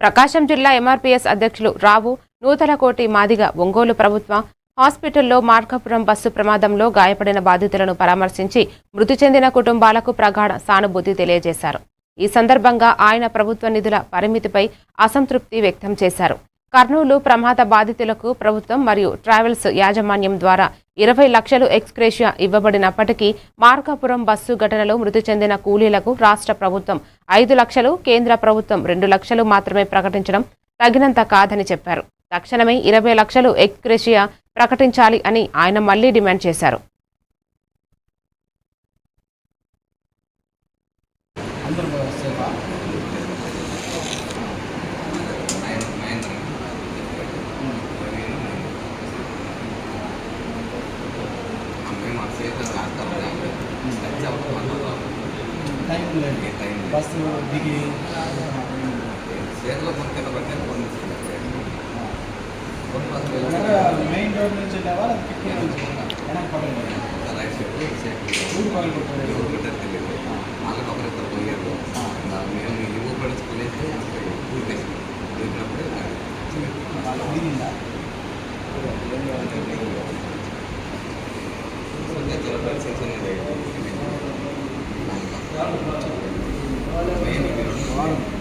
ప్రకాశం జిల్లా ఎంఆర్పీఎస్ అధ్యక్షులు రావు నూతలకోటి మాదిగ ఒంగోలు ప్రభుత్వ హాస్పిటల్లో మార్కాపురం బస్సు ప్రమాదంలో గాయపడిన బాధితులను పరామర్శించి మృతి చెందిన కుటుంబాలకు ప్రగాఢ సానుభూతి తెలియజేశారు. ఈ సందర్భంగా ఆయన ప్రభుత్వ నిధుల పరిమితిపై అసంతృప్తి వ్యక్తం చేశారు. కర్నూలు ప్రమాద బాధితులకు ప్రభుత్వం మరియు ట్రావెల్స్ యాజమాన్యం ద్వారా 20 లక్షలు ఎక్స్గ్రేషియా ఇవ్వబడినప్పటికీ మార్కాపురం బస్సు ఘటనలో మృతి చెందిన కూలీలకు రాష్ట్ర ప్రభుత్వం 5 లక్షలు, కేంద్ర ప్రభుత్వం 2 లక్షలు మాత్రమే ప్రకటించడం తగినంత కాదని చెప్పారు. తక్షణమే 20 లక్షలు ఎక్స్గ్రేషియా ప్రకటించాలి అని ఆయన మళ్లీ డిమాండ్ చేశారు. బస్సు దిగి మెయిన్ రోడ్ నుంచి వెళ్ళావా ఊరు పగలు కొట్టారు వాళ్ళకి ఒకరిద్దరు పోయారు. మేము ఇవ్వ పడుచుకునేసి ఊరికేసినప్పుడు దిగిందా మెయిన్